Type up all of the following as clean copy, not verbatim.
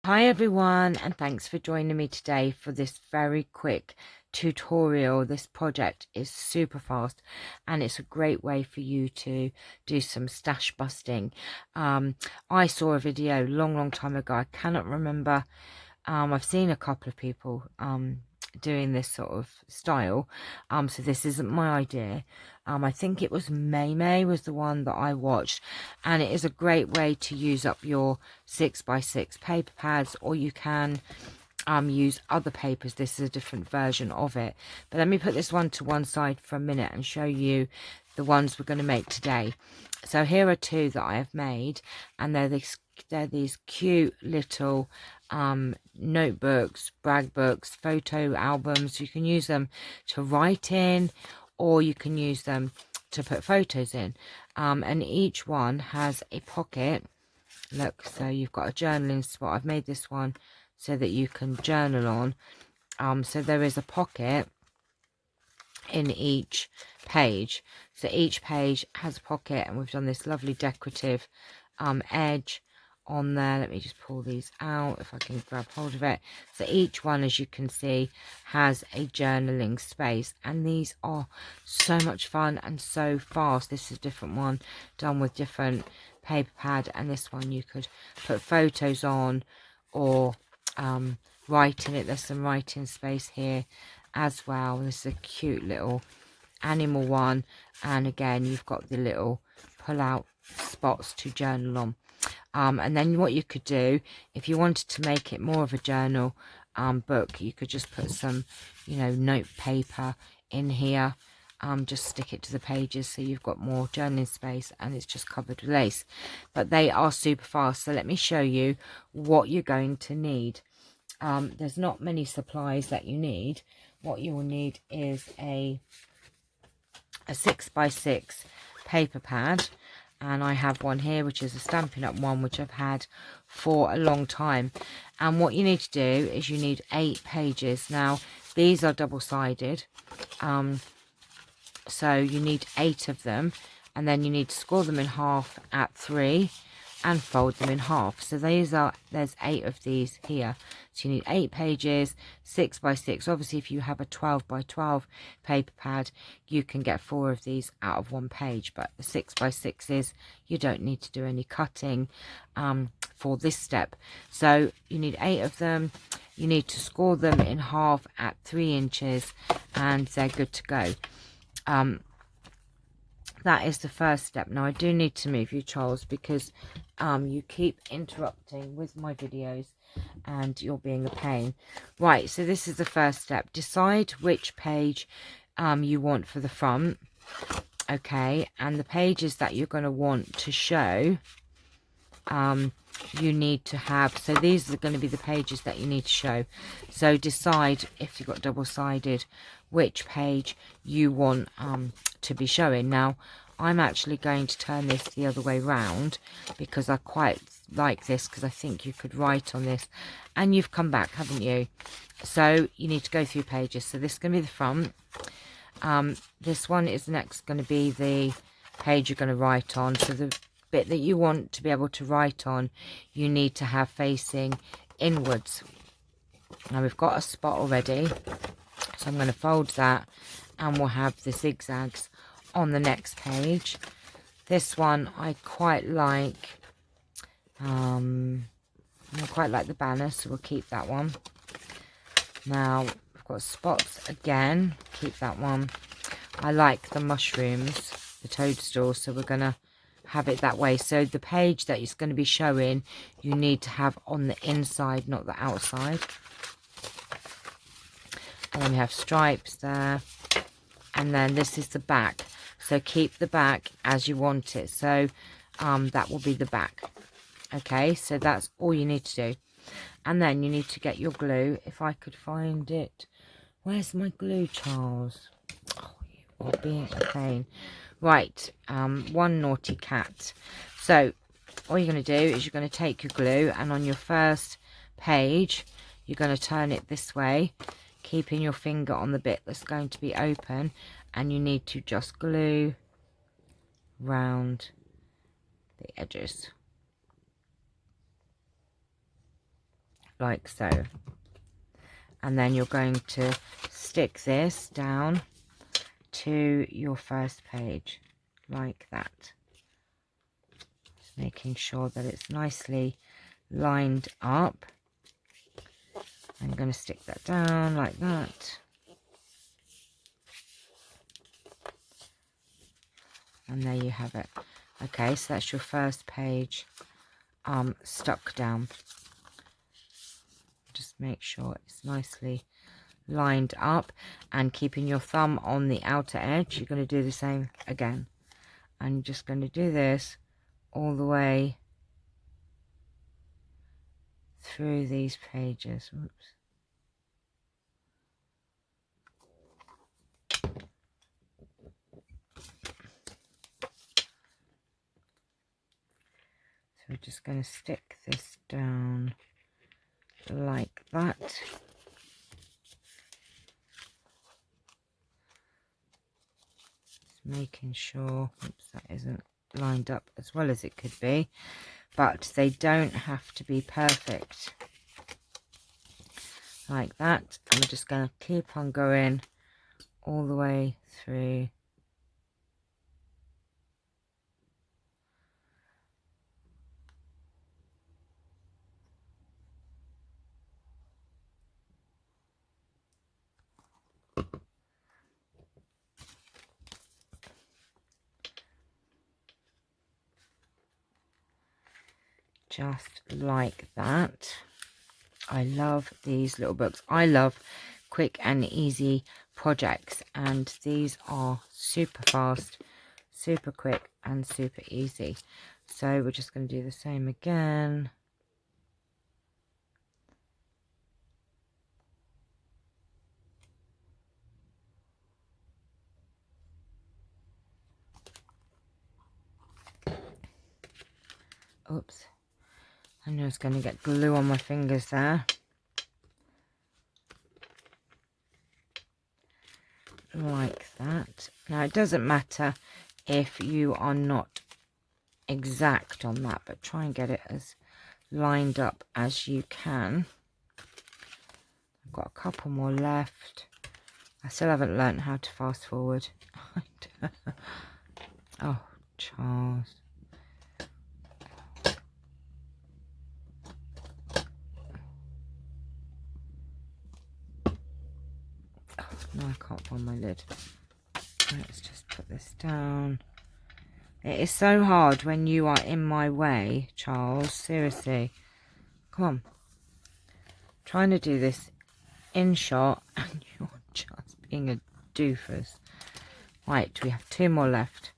Hi everyone, and thanks for joining me today for this very quick tutorial. This project is super fast and it's a great way for you to do some stash busting. I saw a video long time ago. I cannot remember. I've seen a couple of people doing this sort of style, so this isn't my idea. I think it was May was the one that I watched, and it is a great way to use up your 6x6 paper pads, or you can use other papers. This is a different version of it, but let me put this one to one side for a minute and show you the ones we're going to make today. So here are two that I have made, and they're these cute little notebooks, brag books, photo albums. You can use them to write in, or you can use them to put photos in, and each one has a pocket. Look, so you've got a journaling spot. I've made this one so that you can journal on. So there is a pocket in each page, so each page has a pocket, and we've done this lovely decorative edge on there. Let me just pull these out if I can grab hold of it. So each one, as you can see, has a journaling space, and these are so much fun and so fast. This is a different one done with different paper pad, and this one you could put photos on or write in it. There's some writing space here as well. This is a cute little animal one, and again you've got the little pull out spots to journal on. And then what you could do, if you wanted to make it more of a journal book, you could just put some, note paper in here. Just stick it to the pages so you've got more journaling space, and it's just covered with lace. But they are super fast, so let me show you what you're going to need. There's not many supplies that you need. What you will need is a 6x6 paper pad, and I have one here which is a Stampin' Up one which I've had for a long time. And what you need to do is you need 8 pages. Now these are double-sided, so you need 8 of them, and then you need to score them in half at 3 and fold them in half. So there's 8 of these here. So you need 8 pages, 6x6. Obviously if you have a 12x12 paper pad, you can get 4 of these out of one page, but the 6x6s, you don't need to do any cutting for this step. So you need 8 of them. You need to score them in half at 3 inches, and they're good to go. That is the first step. Now I do need to move you, Charles, because you keep interrupting with my videos and you're being a pain. Right, so this is the first step. Decide which page you want for the front. Okay, and the pages that you're going to want to show, you need to have, so these are going to be the pages that you need to show. So decide, if you've got double-sided, which page you want to be showing. Now I'm actually going to turn this the other way round because I quite like this, because I think you could write on this. And you've come back, haven't you? So you need to go through pages. So this is going to be the front. This one is next going to be the page you're going to write on. So the bit that you want to be able to write on, you need to have facing inwards. Now we've got a spot already, so I'm going to fold that, and we'll have the zigzags on the next page. This one I quite like. I quite like the banner, so we'll keep that one. Now we've got spots again, keep that one. I like the mushrooms, the toadstools, so we're going to have it that way. So the page that it's going to be showing, you need to have on the inside, not the outside. And then we have stripes there, and then this is the back, so keep the back as you want it. So that will be the back. Okay, so that's all you need to do. And then you need to get your glue, if I could find it. Where's my glue, Charles? Oh, you are being a pain. Right, one naughty cat. So all you're going to do is you're going to take your glue, and on your first page you're going to turn it this way, keeping your finger on the bit that's going to be open, and you need to just glue round the edges. like so. And then you're going to stick this down to your first page like that. Just making sure that it's nicely lined up. I'm going to stick that down like that. And there you have it. Okay, so that's your first page stuck down. Just make sure it's nicely lined up, and keeping your thumb on the outer edge. You're going to do the same again, and you're just going to do this all the way through these pages. Oops. So we're just going to stick this down like that. Just making sure, oops, that isn't lined up as well as it could be, but they don't have to be perfect. Like that. And we're just going to keep on going all the way through. Just like that. I love these little books. I love quick and easy projects, and these are super fast, super quick and super easy. So we're just going to do the same again. Oops. I know it's going to get glue on my fingers there. Like that. Now it doesn't matter if you are not exact on that, but try and get it as lined up as you can. I've got a couple more left. I still haven't learnt how to fast forward. Oh, Charles. No, I can't find my lid. Let's just put this down. It is so hard when you are in my way, Charles. Seriously. Come on. Trying to do this in shot and you're just being a doofus. Right, we have 2 more left.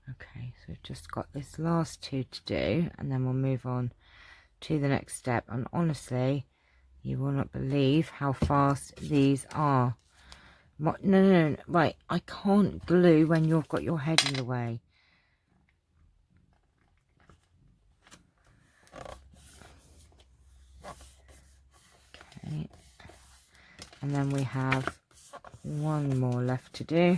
Okay, so we've just got this last 2 to do, and then we'll move on to the next step. And honestly, you will not believe how fast these are. What? No. Right, I can't glue when you've got your head in the way. Okay. And then we have 1 more left to do.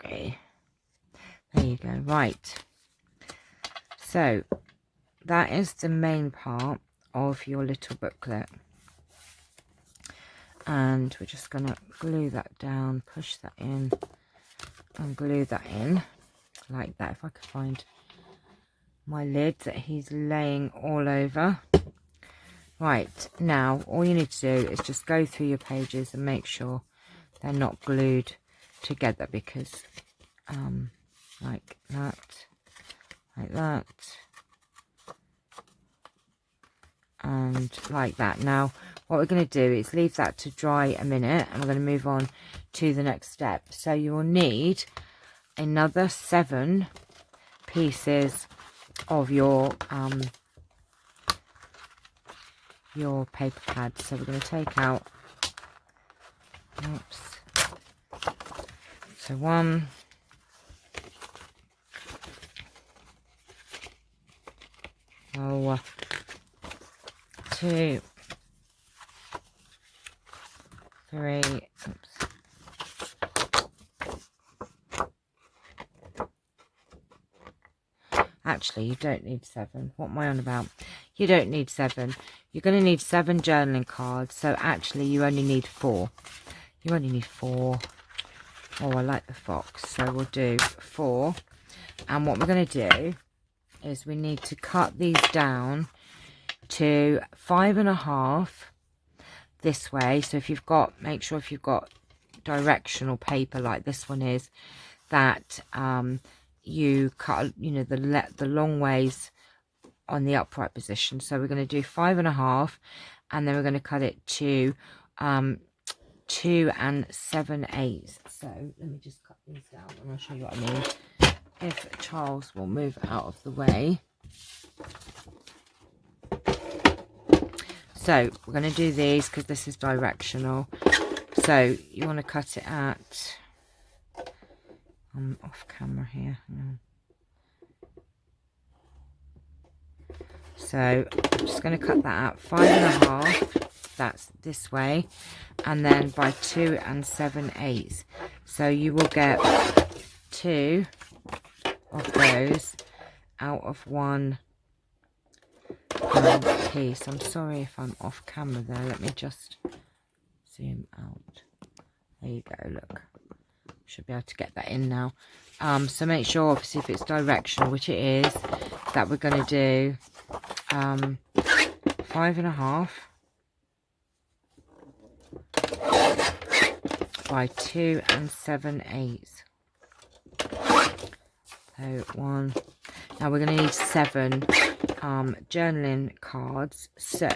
Okay. There you go. Right. So that is the main part of your little booklet, and we're just going to glue that down, push that in and glue that in like that. If I could find my lid that he's laying all over. Right, now all you need to do is just go through your pages and make sure they're not glued together, because like that, and like that. Now what we're going to do is leave that to dry a minute, and we're going to move on to the next step. So you will need another 7 pieces of your paper pads. So we're going to take out, oops, so 1, 2, 3, oops. Actually, you don't need 7. What am I on about? You don't need 7. You're going to need 7 journaling cards. So actually, you only need 4. You only need 4. Oh, I like the fox. So we'll do 4. And what we're going to do is we need to cut these down to 5.5 this way. So if you've got, make sure if you've got directional paper like this one is, that you cut, you know, the long ways on the upright position. So we're going to do 5.5, and then we're going to cut it to 2 7/8. So let me just cut these down and I'll show you what I mean. If Charles will move out of the way. So we're going to do these because this is directional. So you want to cut it at, I'm off camera here. So I'm just going to cut that at 5.5. That's this way, and then by 2 7/8. So you will get 2 of those out of one piece. I'm sorry if I'm off camera there. Let me just zoom out. There you go. Look, should be able to get that in now. So make sure, obviously, if it's directional, which it is, that we're going to do 5.5 by 2 7/8. So 1. Now we're going to need 7 journaling cards. So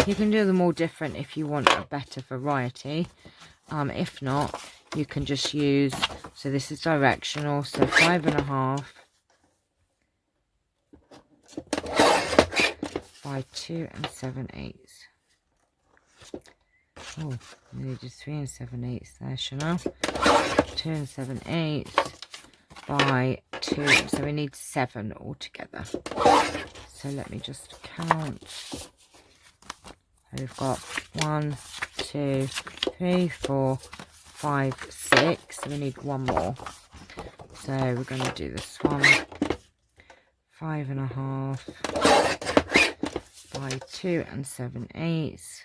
you can do them all different if you want a better variety. If not, you can just use, so this is directional, so 5.5 by 2 7/8. Oh, we needed 3 7/8 there, Channelle. 2 7/8 by 2, so we need 7 altogether. So let me just count. So we've got 1, 2, 3, 4, 5, 6. So we need 1 more. So we're going to do this one. 5.5 by 2 7/8.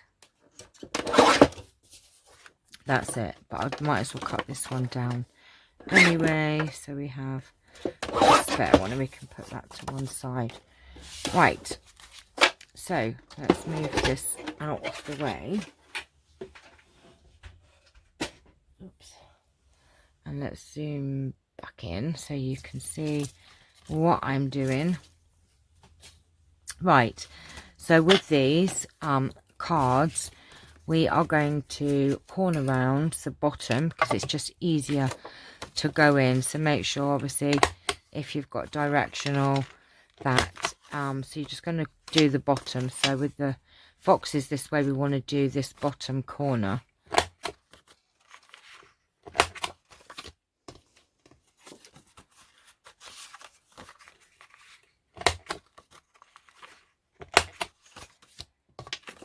That's it, but I might as well cut this one down anyway. So we have a spare one and we can put that to one side. Right, so let's move this out of the way. Oops. And let's zoom back in so you can see what I'm doing. Right, so with these cards, we are going to corner round the bottom because it's just easier to go in. So make sure, obviously, if you've got directional, that so you're just going to do the bottom. So with the foxes this way, we want to do this bottom corner.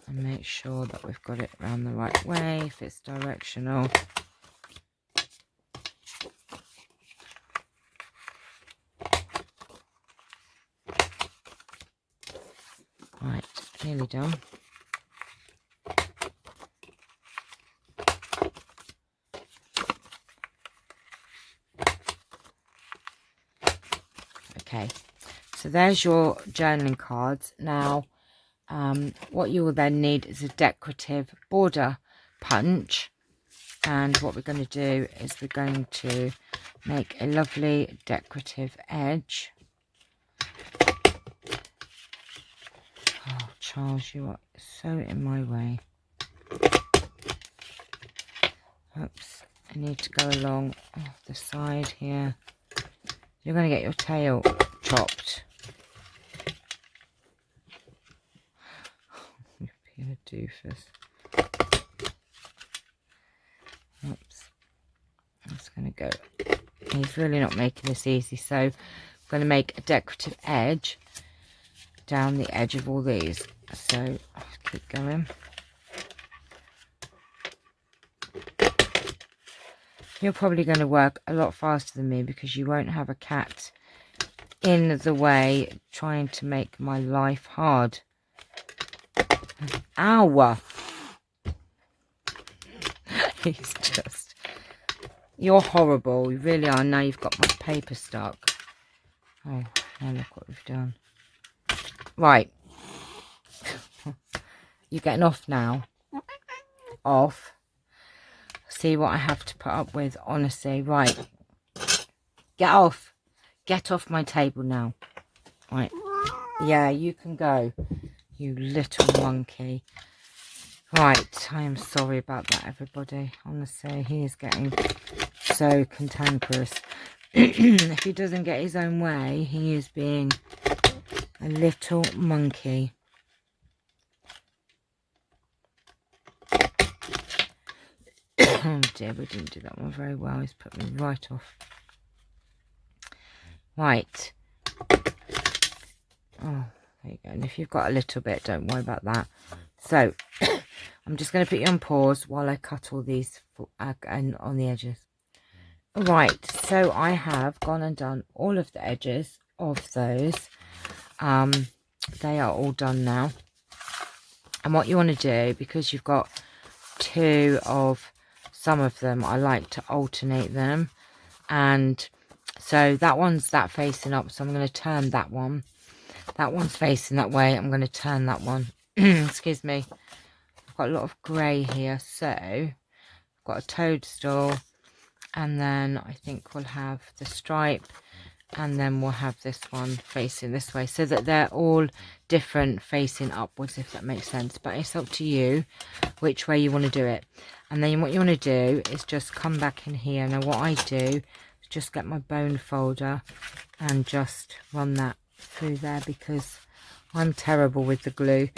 And make sure that we've got it around the right way if it's directional. Right, nearly done. Okay, so there's your journaling cards. Now, what you will then need is a decorative border punch, and what we're going to do is we're going to make a lovely decorative edge. Oh, Charles, you are so in my way. Oops, I need to go along the side here. You're going to get your tail chopped. You're a doofus. Oops. I'm just going to go. He's really not making this easy, so I'm going to make a decorative edge down the edge of all these. So I'll keep going. You're probably going to work a lot faster than me because you won't have a cat in the way trying to make my life hard. Ow! He's just... You're horrible. You really are. Now you've got my paper stuck. Oh, now look what we've done. Right. You're getting off now. Off. See what I have to put up with, honestly. Right. Get off. Get off my table now. Right. Yeah, you can go. You little monkey. Right. I am sorry about that, everybody. Honestly, he is getting so cantankerous. If he doesn't get his own way, he is being a little monkey. Oh dear, we didn't do that one very well. He's put me right off. Right. Oh, there you go. And if you've got a little bit, don't worry about that. So, I'm just going to put you on pause while I cut all these on the edges. Right, so I have gone and done all of the edges of those. They are all done now. And what you want to do, because you've got two of some of them, I like to alternate them. And so that one's that facing up, so I'm going to turn that one. That one's facing that way. I'm going to turn that one. Excuse me. I've got a lot of grey here, so I've got a toadstool. And then I think we'll have the stripe, and then we'll have this one facing this way, so that they're all different facing upwards, if that makes sense. But it's up to you which way you want to do it. And then what you want to do is just come back in here. Now what I do is just get my bone folder and just run that through there, because I'm terrible with the glue.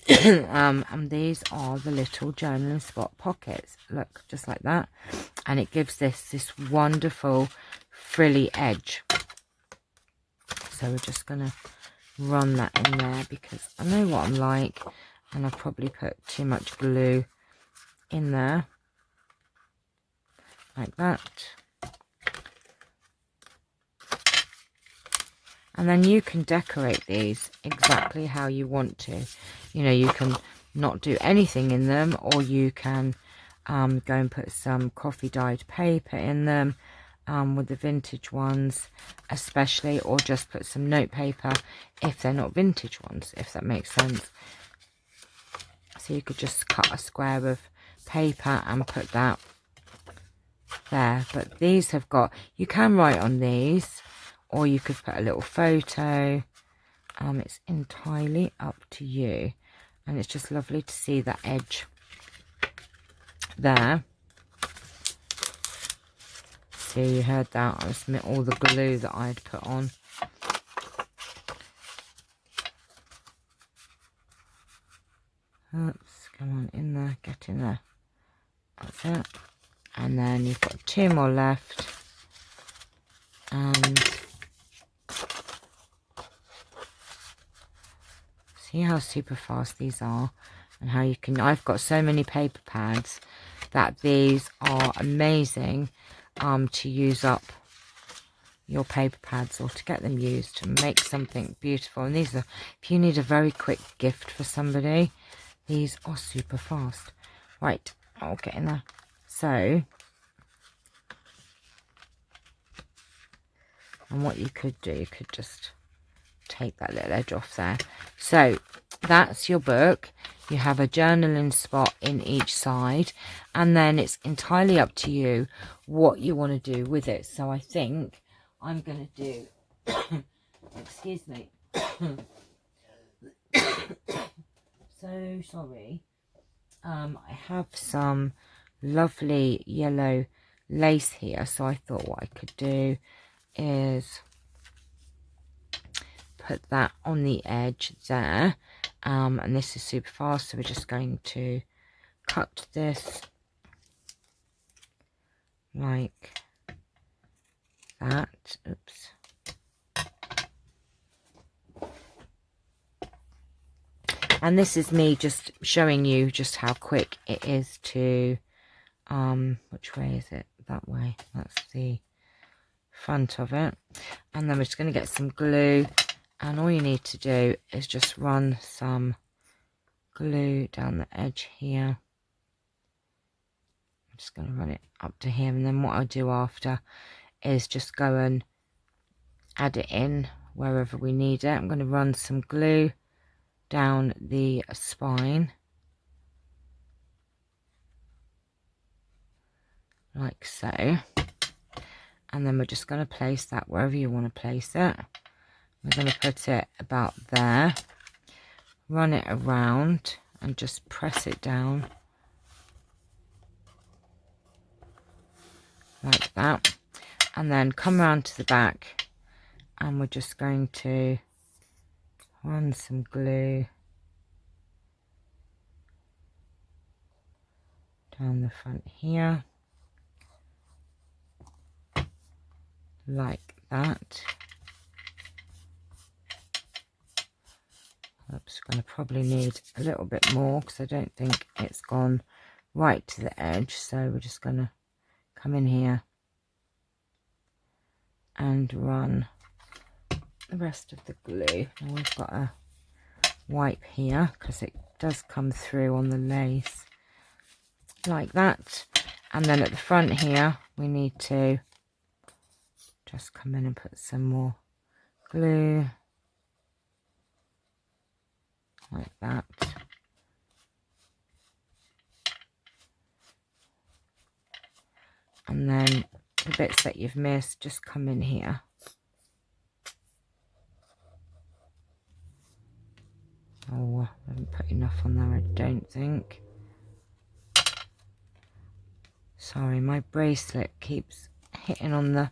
And these are the little journaling spot pockets. Look, just like that. And it gives this wonderful frilly edge. So we're just going to run that in there, because I know what I'm like, and I've probably put too much glue in there. Like that. And then you can decorate these exactly how you want to. You know, you can not do anything in them, or you can go and put some coffee dyed paper in them, with the vintage ones especially, or just put some note paper if they're not vintage ones, if that makes sense. So you could just cut a square of paper and put that there. But these have got, you can write on these, or you could put a little photo. It's entirely up to you. And it's just lovely to see that edge there. See, you heard that. I was all the glue that I had put on. Oops, come on, in there, get in there. That's it. And then you've got two more left. And see how super fast these are, and how you can, I've got so many paper pads that these are amazing to use up your paper pads, or to get them used to make something beautiful. And these are, if you need a very quick gift for somebody, these are super fast. Right, I'll get in there. So, and what you could do, you could just take that little edge off there. So that's your book. You have a journaling spot in each side, and then it's entirely up to you what you want to do with it. So I think I'm going to do excuse me, so sorry, I have some lovely yellow lace here, so I thought what I could do is put that on the edge there. And this is super fast, so we're just going to cut this like that. Oops. And this is me just showing you just how quick it is to which way is it? that way. That's the front of it. And then we're just going to get some glue, and all you need to do is just run some glue down the edge here. I'm just going to run it up to here, and then what I'll do after is just go and add it in wherever we need it. I'm going to run some glue down the spine like so, and then we're just going to place that wherever you want to place it. We're going to put it about there, run it around and just press it down like that, and then come around to the back, and we're just going to run some glue down the front here like that. Oops, going to probably need a little bit more because I don't think it's gone right to the edge, so we're just going to come in here and run the rest of the glue. Now we've got a wipe here because it does come through on the lace like that, and then at the front here we need to just come in and put some more glue like that, and then the bits that you've missed just come in here. Oh, I haven't put enough on there, I don't think. Sorry, my bracelet keeps hitting on the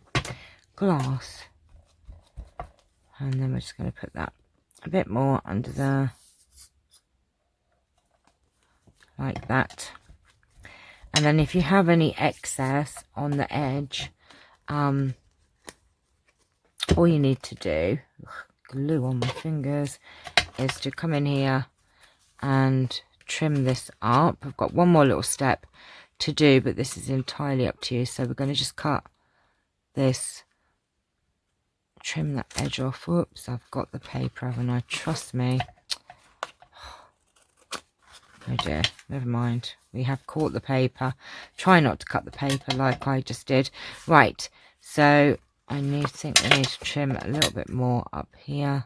glass. And then we're just going to put that a bit more under there like that. And then if you have any excess on the edge, all you need to do, glue on my fingers, is to come in here and trim this up. I've got one more little step to do, but this is entirely up to you. So we're going to just cut this, trim that edge off. Oops, I've got the paper, haven't I? Trust me. Oh dear, never mind. We have caught the paper. Try not to cut the paper like I just did. Right, so I think we need to trim a little bit more up here.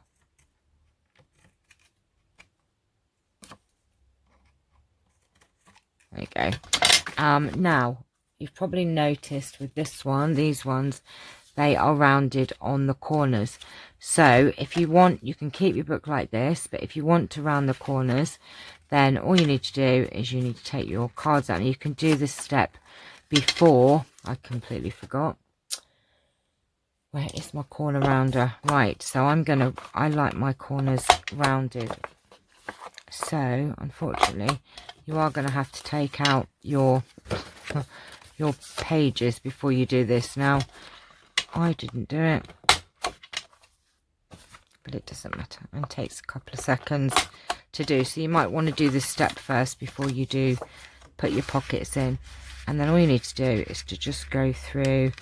There you go. Now, you've probably noticed with this one, these ones, they are rounded on the corners. So if you want, you can keep your book like this, but if you want to round the corners, then all you need to do is you need to take your cards out, and you can do this step before. I completely forgot. Where is my corner rounder? Right, so I like my corners rounded. So unfortunately, you are going to have to take out your pages before you do this. Now, I didn't do it, but it doesn't matter. It takes a couple of seconds to do. So you might want to do this step first before you do put your pockets in. And then all you need to do is to just go through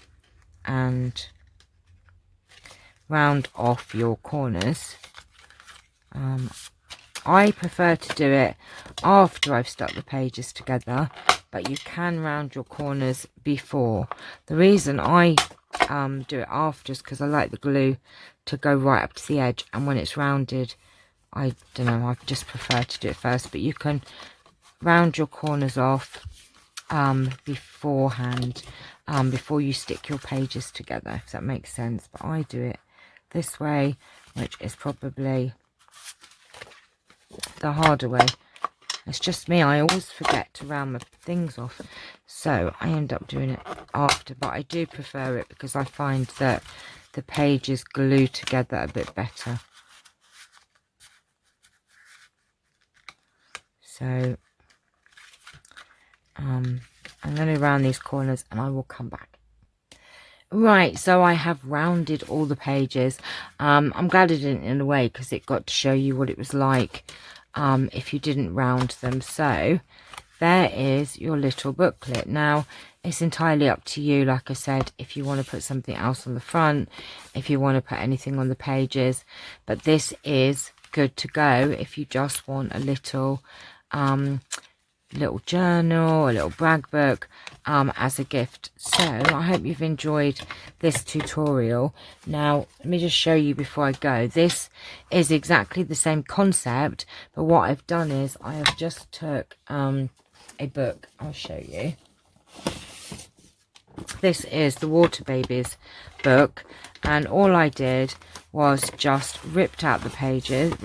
and round off your corners. I prefer to do it after I've stuck the pages together, but you can round your corners before. The reason I do it after is because I like the glue to go right up to the edge, and when it's rounded, I don't know, I just prefer to do it first. But you can round your corners off beforehand, before you stick your pages together, if that makes sense. But I do it this way, which is probably the harder way. It's just me, I always forget to round my things off, so I end up doing it after. But I do prefer it because I find that the pages glue together a bit better. So I'm going to round these corners and I will come back. Right, so I have rounded all the pages. I'm glad I didn't in a way, because it got to show you what it was like if you didn't round them. So there is your little booklet. Now, it's entirely up to you, like I said, if you want to put something else on the front, if you want to put anything on the pages, but this is good to go if you just want a little little journal, a little brag book as a gift. So I hope you've enjoyed this tutorial. Now let me just show you before I go. This is exactly the same concept, but what I've done is I have just took a book. I'll show you. This is the Water Babies book, and all I did was just ripped out a page of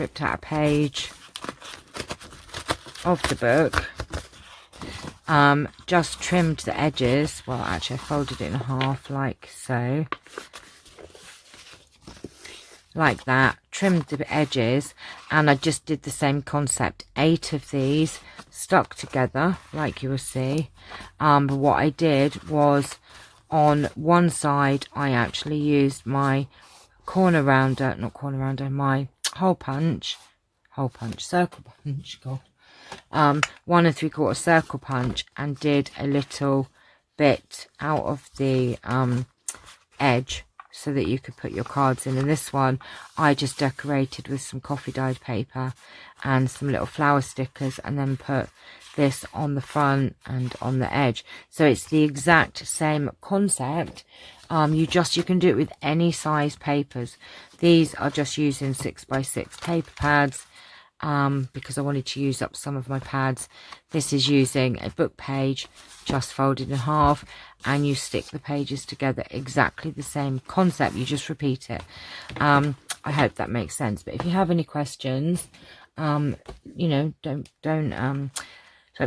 the book, just trimmed the edges. Well, actually I folded it in half like so, like that, trimmed the edges, and I just did the same concept. 8 of these stuck together like you will see, but what I did was on one side I actually used my corner rounder, not corner rounder, my circle punch, God, 1 3/4 circle punch, and did a little bit out of the edge so that you could put your cards in. And this one I just decorated with some coffee dyed paper and some little flower stickers, and then put this on the front and on the edge. So it's the exact same concept. You can do it with any size papers. These are just using 6x6 paper pads because I wanted to use up some of my pads. This is using a book page just folded in half, and you stick the pages together. Exactly the same concept, you just repeat it. I hope that makes sense. But if you have any questions, you know, don't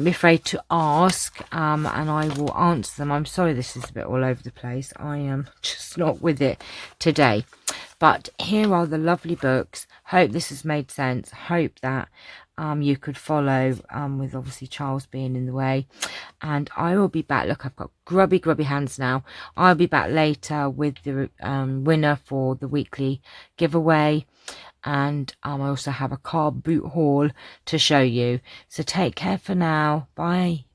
be afraid to ask, and I will answer them. I'm sorry this is a bit all over the place. I am just not with it today. But here are the lovely books. Hope this has made sense. Hope that you could follow with obviously Charles being in the way. And I will be back. Look, I've got grubby hands now. I'll be back later with the winner for the weekly giveaway. And I also have a car boot haul to show you. So take care for now. Bye.